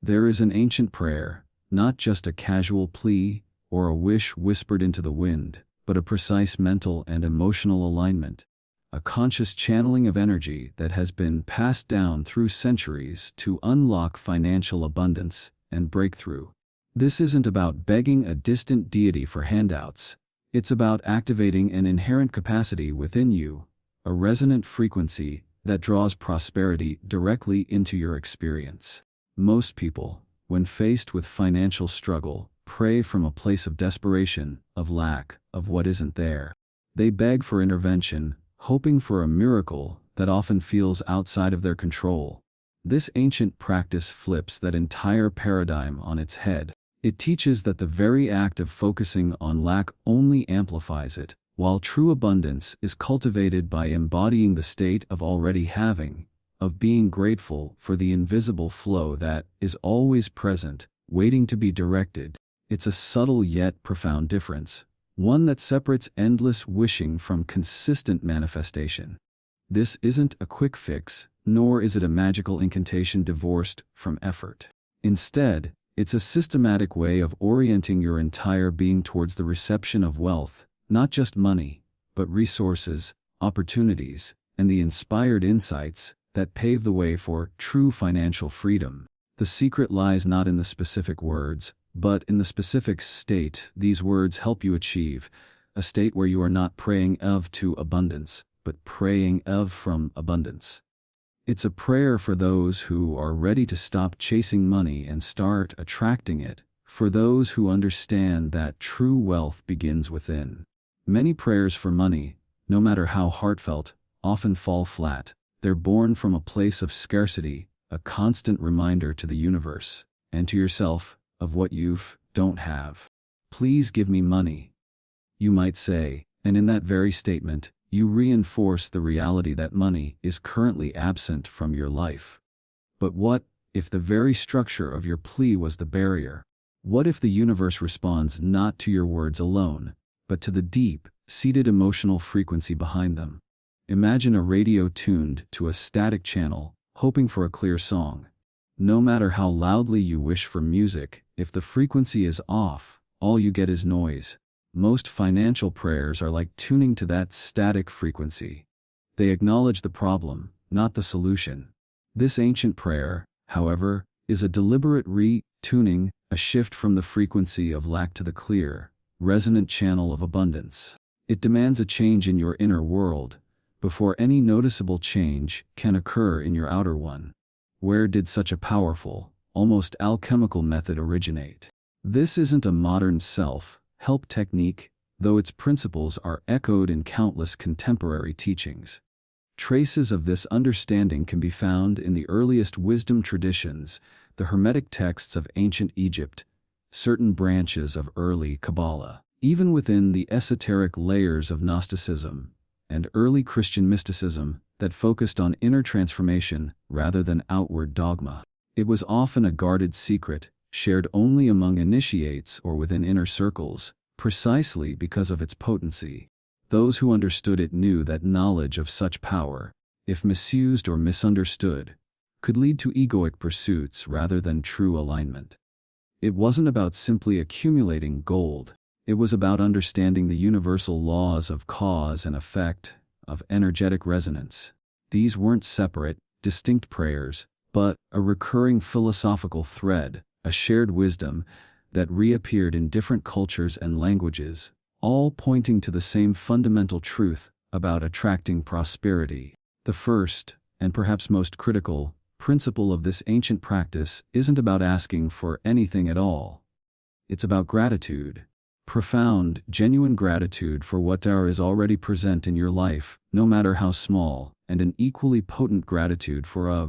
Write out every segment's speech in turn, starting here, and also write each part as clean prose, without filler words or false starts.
There is an ancient prayer, not just a casual plea or a wish whispered into the wind, but a precise mental and emotional alignment, a conscious channeling of energy that has been passed down through centuries to unlock financial abundance and breakthrough. This isn't about begging a distant deity for handouts. It's about activating an inherent capacity within you, a resonant frequency that draws prosperity directly into your experience. Most people, when faced with financial struggle, pray from a place of desperation, of lack, of what isn't there. They beg for intervention, hoping for a miracle that often feels outside of their control. This ancient practice flips that entire paradigm on its head. It teaches that the very act of focusing on lack only amplifies it, while true abundance is cultivated by embodying the state of already having, of being grateful for the invisible flow that is always present, waiting to be directed. It's a subtle yet profound difference, one that separates endless wishing from consistent manifestation. This isn't a quick fix, nor is it a magical incantation divorced from effort. Instead, it's a systematic way of orienting your entire being towards the reception of wealth, not just money, but resources, opportunities, and the inspired insights that pave the way for true financial freedom. The secret lies not in the specific words, but in the specific state these words help you achieve, a state where you are not praying of to abundance, but praying of from abundance. It's a prayer for those who are ready to stop chasing money and start attracting it, for those who understand that true wealth begins within. Many prayers for money, no matter how heartfelt, often fall flat. They're born from a place of scarcity, a constant reminder to the universe, and to yourself, of what you don't have. Please give me money, you might say, and in that very statement, you reinforce the reality that money is currently absent from your life. But what if the very structure of your plea was the barrier? What if the universe responds not to your words alone, but to the deep-seated emotional frequency behind them? Imagine a radio tuned to a static channel, hoping for a clear song. No matter how loudly you wish for music, if the frequency is off, all you get is noise. Most financial prayers are like tuning to that static frequency. They acknowledge the problem, not the solution. This ancient prayer, however, is a deliberate re-tuning, a shift from the frequency of lack to the clear, resonant channel of abundance. It demands a change in your inner world, before any noticeable change can occur in your outer one. Where did such a powerful, almost alchemical method originate? This isn't a modern self-help technique, though its principles are echoed in countless contemporary teachings. Traces of this understanding can be found in the earliest wisdom traditions, the Hermetic texts of ancient Egypt, certain branches of early Kabbalah, even within the esoteric layers of Gnosticism and early Christian mysticism that focused on inner transformation rather than outward dogma. It was often a guarded secret, shared only among initiates or within inner circles, precisely because of its potency. Those who understood it knew that knowledge of such power, if misused or misunderstood, could lead to egoic pursuits rather than true alignment. It wasn't about simply accumulating gold. It was about understanding the universal laws of cause and effect, of energetic resonance. These weren't separate, distinct prayers, but a recurring philosophical thread, a shared wisdom that reappeared in different cultures and languages, all pointing to the same fundamental truth about attracting prosperity. The first, and perhaps most critical, principle of this ancient practice isn't about asking for anything at all. It's about gratitude. Profound, genuine gratitude for whatever is already present in your life, no matter how small, and an equally potent gratitude for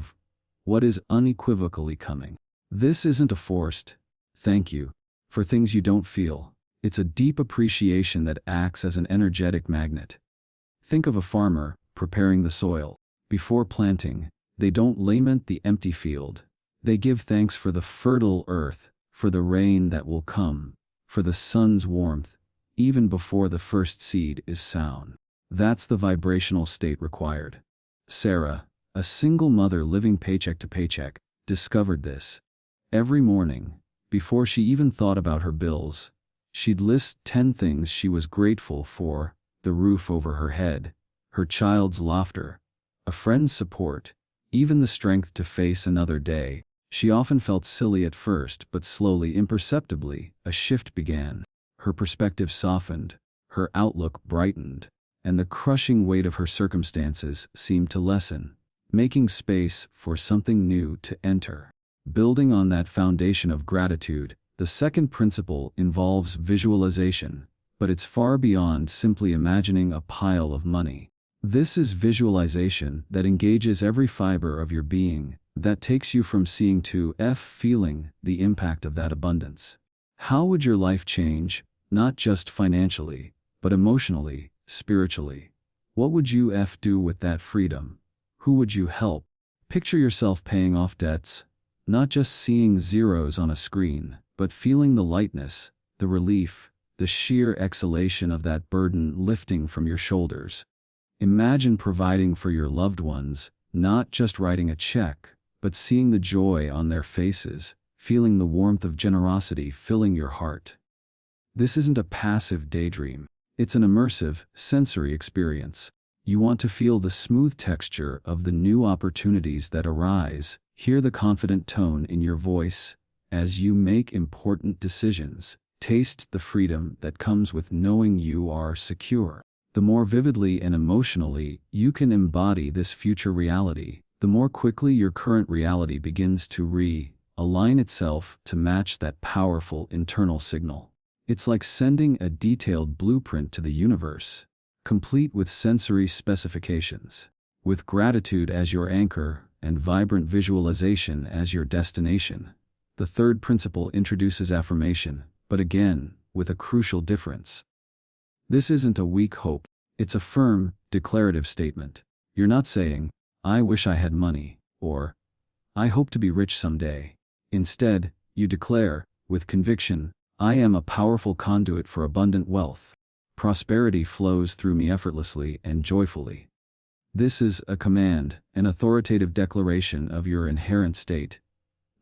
what is unequivocally coming. This isn't a forced thank you for things you don't feel. It's a deep appreciation that acts as an energetic magnet. Think of a farmer preparing the soil. Before planting, they don't lament the empty field. They give thanks for the fertile earth, for the rain that will come, for the sun's warmth, even before the first seed is sown. That's the vibrational state required. Sarah, a single mother living paycheck to paycheck, discovered this. Every morning, before she even thought about her bills, she'd list 10 things she was grateful for: the roof over her head, her child's laughter, a friend's support, even the strength to face another day. She often felt silly at first, but slowly, imperceptibly, a shift began. Her perspective softened, her outlook brightened, and the crushing weight of her circumstances seemed to lessen, making space for something new to enter. Building on that foundation of gratitude, the second principle involves visualization, but it's far beyond simply imagining a pile of money. This is visualization that engages every fiber of your being, that takes you from seeing to feeling the impact of that abundance. How would your life change, not just financially, but emotionally, spiritually? What would you do with that freedom? Who would you help? Picture yourself paying off debts, not just seeing zeros on a screen, but feeling the lightness, the relief, the sheer exhalation of that burden lifting from your shoulders. Imagine providing for your loved ones, not just writing a check, but seeing the joy on their faces, feeling the warmth of generosity filling your heart. This isn't a passive daydream. It's an immersive, sensory experience. You want to feel the smooth texture of the new opportunities that arise, hear the confident tone in your voice as you make important decisions, taste the freedom that comes with knowing you are secure. The more vividly and emotionally you can embody this future reality, the more quickly your current reality begins to realign itself to match that powerful internal signal. It's like sending a detailed blueprint to the universe, complete with sensory specifications. With gratitude as your anchor and vibrant visualization as your destination, the third principle introduces affirmation, but again, with a crucial difference. This isn't a weak hope, it's a firm, declarative statement. You're not saying, "I wish I had money," or "I hope to be rich someday." Instead, you declare, with conviction, "I am a powerful conduit for abundant wealth. Prosperity flows through me effortlessly and joyfully." This is a command, an authoritative declaration of your inherent state,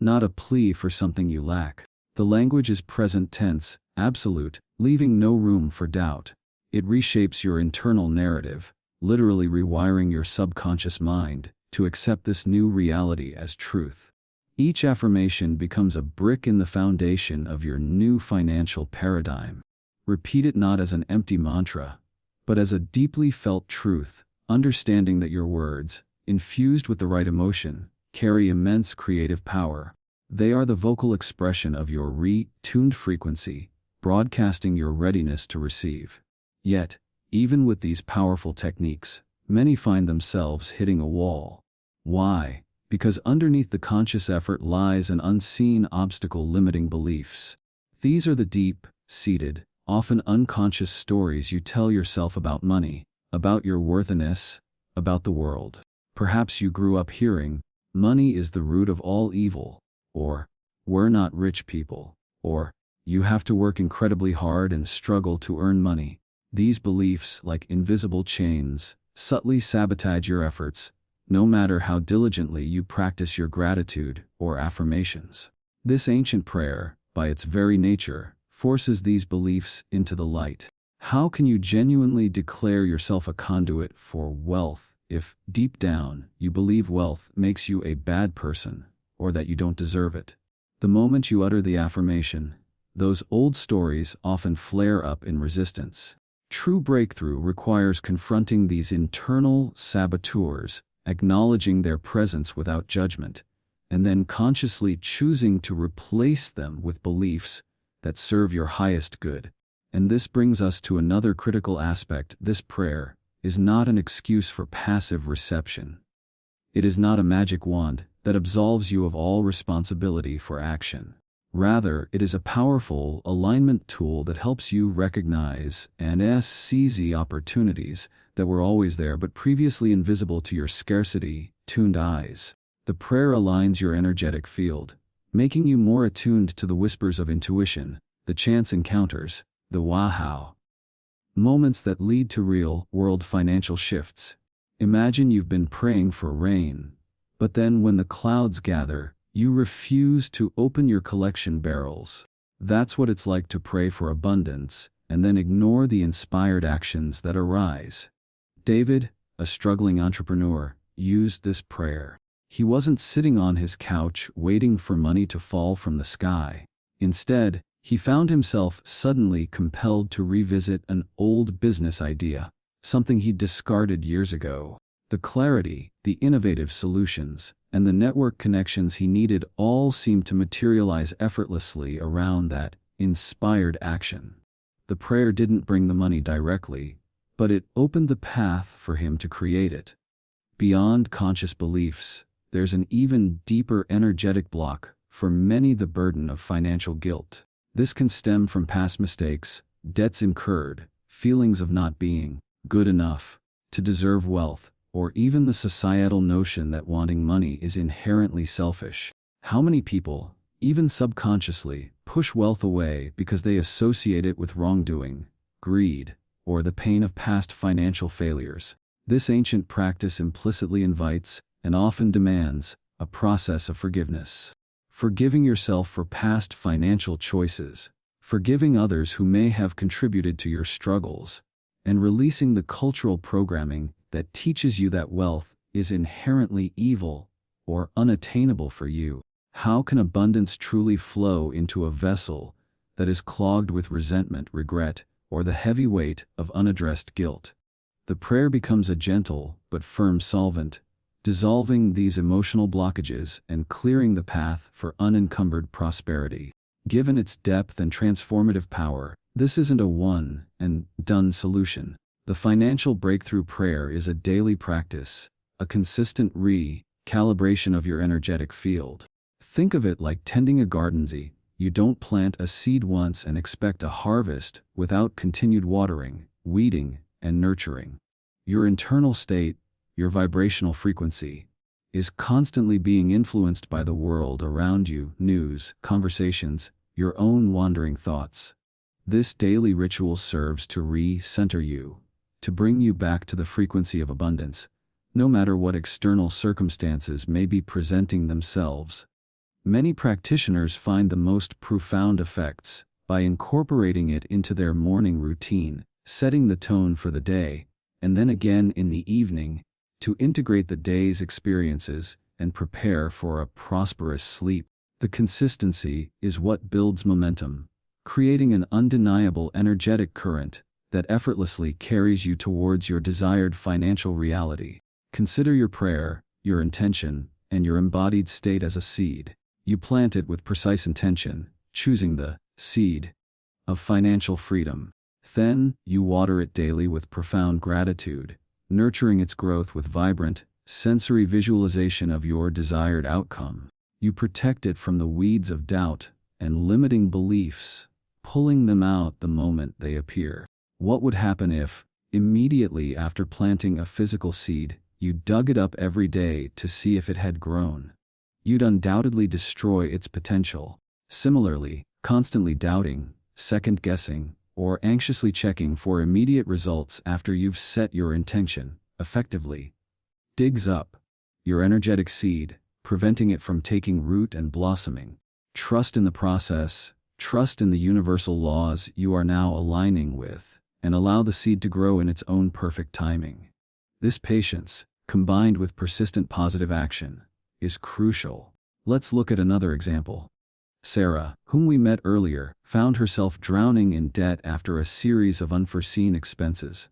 not a plea for something you lack. The language is present tense, absolute, leaving no room for doubt. It reshapes your internal narrative, literally rewiring your subconscious mind to accept this new reality as truth. Each affirmation becomes a brick in the foundation of your new financial paradigm. Repeat it not as an empty mantra, but as a deeply felt truth, understanding that your words, infused with the right emotion, carry immense creative power. They are the vocal expression of your tuned frequency, broadcasting your readiness to receive. Yet, even with these powerful techniques, many find themselves hitting a wall. Why? Because underneath the conscious effort lies an unseen obstacle limiting beliefs. These are the deep-seated, often unconscious stories you tell yourself about money, about your worthiness, about the world. Perhaps you grew up hearing, "Money is the root of all evil," or "We're not rich people," or "You have to work incredibly hard and struggle to earn money." These beliefs, like invisible chains, subtly sabotage your efforts, no matter how diligently you practice your gratitude or affirmations. This ancient prayer, by its very nature, forces these beliefs into the light. How can you genuinely declare yourself a conduit for wealth if, deep down, you believe wealth makes you a bad person, or that you don't deserve it? The moment you utter the affirmation, those old stories often flare up in resistance. True breakthrough requires confronting these internal saboteurs, acknowledging their presence without judgment, and then consciously choosing to replace them with beliefs that serve your highest good. And this brings us to another critical aspect. This prayer is not an excuse for passive reception. It is not a magic wand that absolves you of all responsibility for action. Rather, it is a powerful alignment tool that helps you recognize and seize the opportunities that were always there but previously invisible to your scarcity-tuned eyes. The prayer aligns your energetic field, making you more attuned to the whispers of intuition, the chance encounters, the wow moments that lead to real-world financial shifts. Imagine you've been praying for rain, but then when the clouds gather, You refuse to open your collection barrels. That's what it's like to pray for abundance and then ignore the inspired actions that arise. David, a struggling entrepreneur, used this prayer. He wasn't sitting on his couch waiting for money to fall from the sky. Instead, he found himself suddenly compelled to revisit an old business idea, something he'd discarded years ago. The clarity, the innovative solutions, and the network connections he needed all seemed to materialize effortlessly around that inspired action. The prayer didn't bring the money directly, but it opened the path for him to create it. Beyond conscious beliefs, there's an even deeper energetic block, for many the burden of financial guilt. This can stem from past mistakes, debts incurred, feelings of not being good enough to deserve wealth, or even the societal notion that wanting money is inherently selfish. How many people, even subconsciously, push wealth away because they associate it with wrongdoing, greed, or the pain of past financial failures? This ancient practice implicitly invites, and often demands, a process of forgiveness. Forgiving yourself for past financial choices, forgiving others who may have contributed to your struggles, and releasing the cultural programming that teaches you that wealth is inherently evil or unattainable for you. How can abundance truly flow into a vessel that is clogged with resentment, regret, or the heavy weight of unaddressed guilt? The prayer becomes a gentle but firm solvent, dissolving these emotional blockages and clearing the path for unencumbered prosperity. Given its depth and transformative power, this isn't a one-and-done solution. The financial breakthrough prayer is a daily practice, a consistent recalibration of your energetic field. Think of it like tending a garden. You don't plant a seed once and expect a harvest without continued watering, weeding, and nurturing. Your internal state, your vibrational frequency, is constantly being influenced by the world around you, news, conversations, your own wandering thoughts. This daily ritual serves to re-center you, to bring you back to the frequency of abundance, no matter what external circumstances may be presenting themselves. Many practitioners find the most profound effects by incorporating it into their morning routine, setting the tone for the day, and then again in the evening, to integrate the day's experiences and prepare for a prosperous sleep. The consistency is what builds momentum, creating an undeniable energetic current that effortlessly carries you towards your desired financial reality. Consider your prayer, your intention, and your embodied state as a seed. You plant it with precise intention, choosing the seed of financial freedom. Then, you water it daily with profound gratitude, nurturing its growth with vibrant, sensory visualization of your desired outcome. You protect it from the weeds of doubt and limiting beliefs, pulling them out the moment they appear. What would happen if, immediately after planting a physical seed, you dug it up every day to see if it had grown? You'd undoubtedly destroy its potential. Similarly, constantly doubting, second-guessing, or anxiously checking for immediate results after you've set your intention, effectively digs up your energetic seed, preventing it from taking root and blossoming. Trust in the process, trust in the universal laws you are now aligning with, and allow the seed to grow in its own perfect timing. This patience, combined with persistent positive action, is crucial. Let's look at another example. Sarah, whom we met earlier, found herself drowning in debt after a series of unforeseen expenses.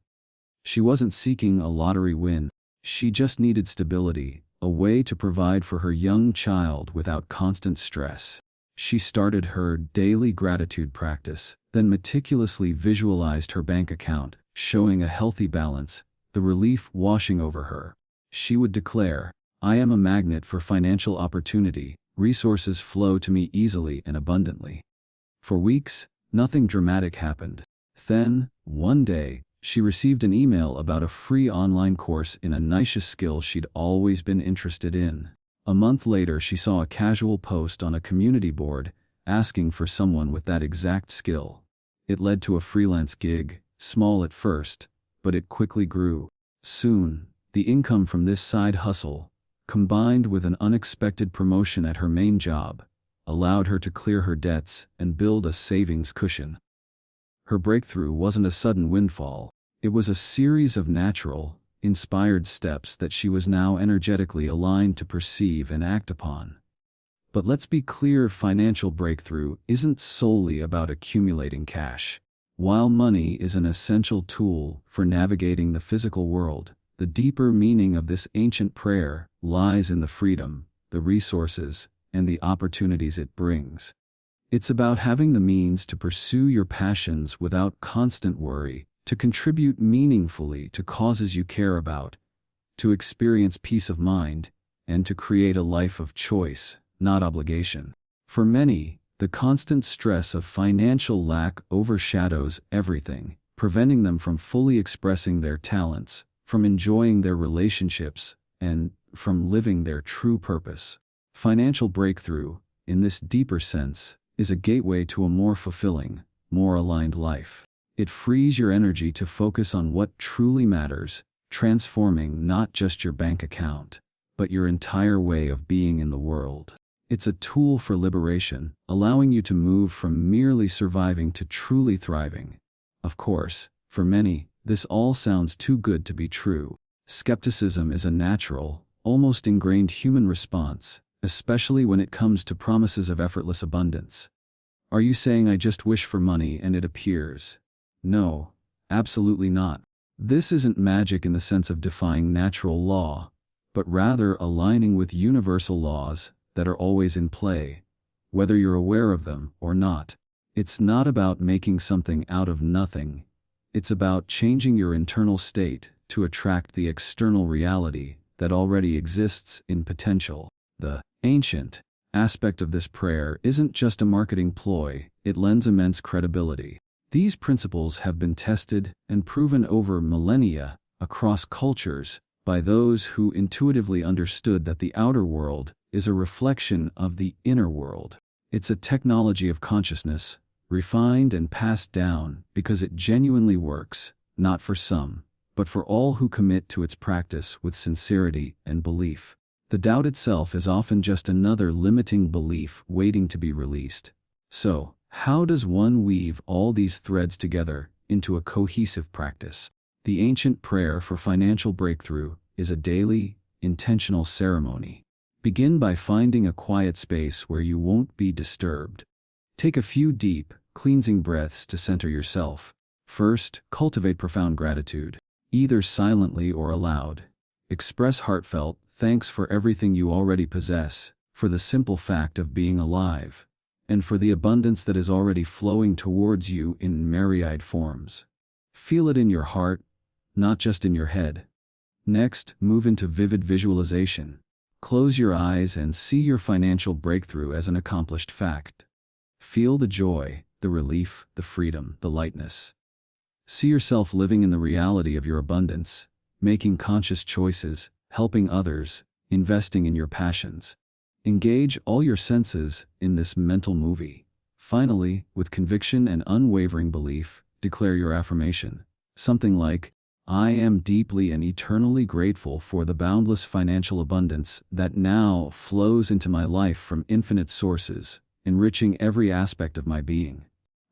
She wasn't seeking a lottery win. She just needed stability, a way to provide for her young child without constant stress. She started her daily gratitude practice, then meticulously visualized her bank account, showing a healthy balance, the relief washing over her. She would declare, "I am a magnet for financial opportunity. Resources flow to me easily and abundantly." For weeks, nothing dramatic happened. Then, one day, she received an email about a free online course in a niche skill she'd always been interested in. A month later, she saw a casual post on a community board asking for someone with that exact skill. It led to a freelance gig, small at first, but it quickly grew. Soon, the income from this side hustle combined with an unexpected promotion at her main job, allowed her to clear her debts and build a savings cushion. Her breakthrough wasn't a sudden windfall. It was a series of natural, inspired steps that she was now energetically aligned to perceive and act upon. But let's be clear, financial breakthrough isn't solely about accumulating cash. While money is an essential tool for navigating the physical world, the deeper meaning of this ancient prayer lies in the freedom, the resources, and the opportunities it brings. It's about having the means to pursue your passions without constant worry, to contribute meaningfully to causes you care about, to experience peace of mind, and to create a life of choice, not obligation. For many, the constant stress of financial lack overshadows everything, preventing them from fully expressing their talents, from enjoying their relationships, and from living their true purpose. Financial breakthrough, in this deeper sense, is a gateway to a more fulfilling, more aligned life. It frees your energy to focus on what truly matters, transforming not just your bank account, but your entire way of being in the world. It's a tool for liberation, allowing you to move from merely surviving to truly thriving. Of course, for many, this all sounds too good to be true. Skepticism is a natural, almost ingrained human response, especially when it comes to promises of effortless abundance. Are you saying I just wish for money and it appears? No, absolutely not. This isn't magic in the sense of defying natural law, but rather aligning with universal laws that are always in play, whether you're aware of them or not. It's not about making something out of nothing. It's about changing your internal state to attract the external reality that already exists in potential. The ancient aspect of this prayer isn't just a marketing ploy, it lends immense credibility. These principles have been tested and proven over millennia across cultures by those who intuitively understood that the outer world is a reflection of the inner world. It's a technology of consciousness, refined and passed down because it genuinely works, not for some, but for all who commit to its practice with sincerity and belief. The doubt itself is often just another limiting belief waiting to be released. So, how does one weave all these threads together into a cohesive practice? The ancient prayer for financial breakthrough is a daily, intentional ceremony. Begin by finding a quiet space where you won't be disturbed. Take a few deep, cleansing breaths to center yourself. First, cultivate profound gratitude, either silently or aloud. Express heartfelt thanks for everything you already possess, for the simple fact of being alive, and for the abundance that is already flowing towards you in myriad forms. Feel it in your heart, not just in your head. Next, move into vivid visualization. Close your eyes and see your financial breakthrough as an accomplished fact. Feel the joy, the relief, the freedom, the lightness. See yourself living in the reality of your abundance, making conscious choices, helping others, investing in your passions. Engage all your senses in this mental movie. Finally, with conviction and unwavering belief, declare your affirmation. Something like, I am deeply and eternally grateful for the boundless financial abundance that now flows into my life from infinite sources, enriching every aspect of my being.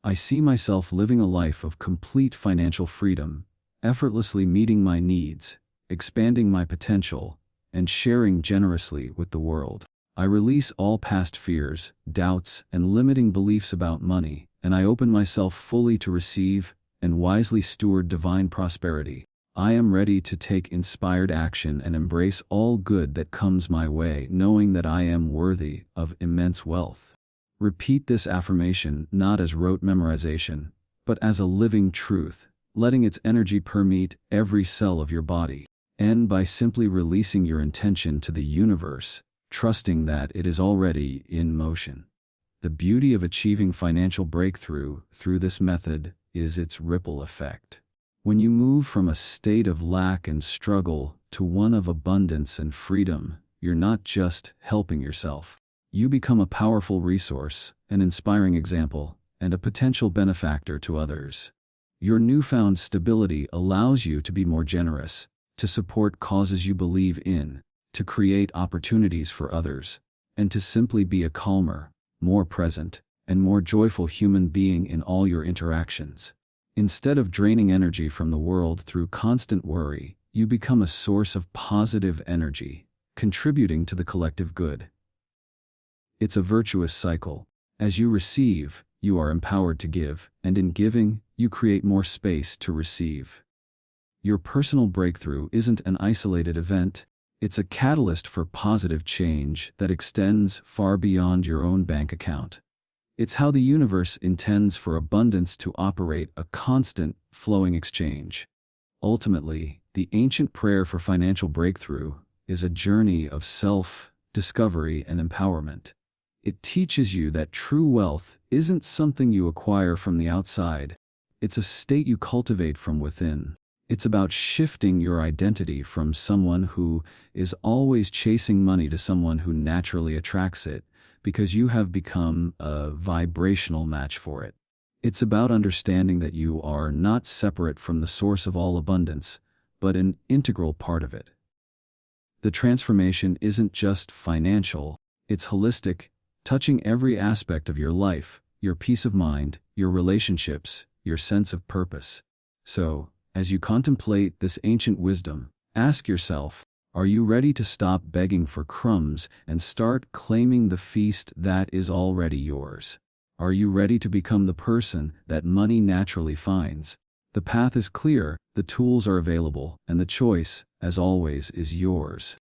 I see myself living a life of complete financial freedom, effortlessly meeting my needs, expanding my potential, and sharing generously with the world. I release all past fears, doubts, and limiting beliefs about money, and I open myself fully to receive and wisely steward divine prosperity. I am ready to take inspired action and embrace all good that comes my way, knowing that I am worthy of immense wealth. Repeat this affirmation not as rote memorization, but as a living truth, letting its energy permeate every cell of your body. End by simply releasing your intention to the universe, trusting that it is already in motion. The beauty of achieving financial breakthrough through this method is its ripple effect. When you move from a state of lack and struggle to one of abundance and freedom, you're not just helping yourself. You become a powerful resource, an inspiring example, and a potential benefactor to others. Your newfound stability allows you to be more generous, to support causes you believe in, to create opportunities for others, and to simply be a calmer, more present, and more joyful human being in all your interactions. Instead of draining energy from the world through constant worry, you become a source of positive energy, contributing to the collective good. It's a virtuous cycle. As you receive, you are empowered to give, and in giving, you create more space to receive. Your personal breakthrough isn't an isolated event, it's a catalyst for positive change that extends far beyond your own bank account. It's how the universe intends for abundance to operate, a constant, flowing exchange. Ultimately, the ancient prayer for financial breakthrough is a journey of self-discovery and empowerment. It teaches you that true wealth isn't something you acquire from the outside, it's a state you cultivate from within. It's about shifting your identity from someone who is always chasing money to someone who naturally attracts it, because you have become a vibrational match for it. It's about understanding that you are not separate from the source of all abundance, but an integral part of it. The transformation isn't just financial, it's holistic, touching every aspect of your life, your peace of mind, your relationships, your sense of purpose. So, as you contemplate this ancient wisdom, ask yourself, are you ready to stop begging for crumbs and start claiming the feast that is already yours? Are you ready to become the person that money naturally finds? The path is clear, the tools are available, and the choice, as always, is yours.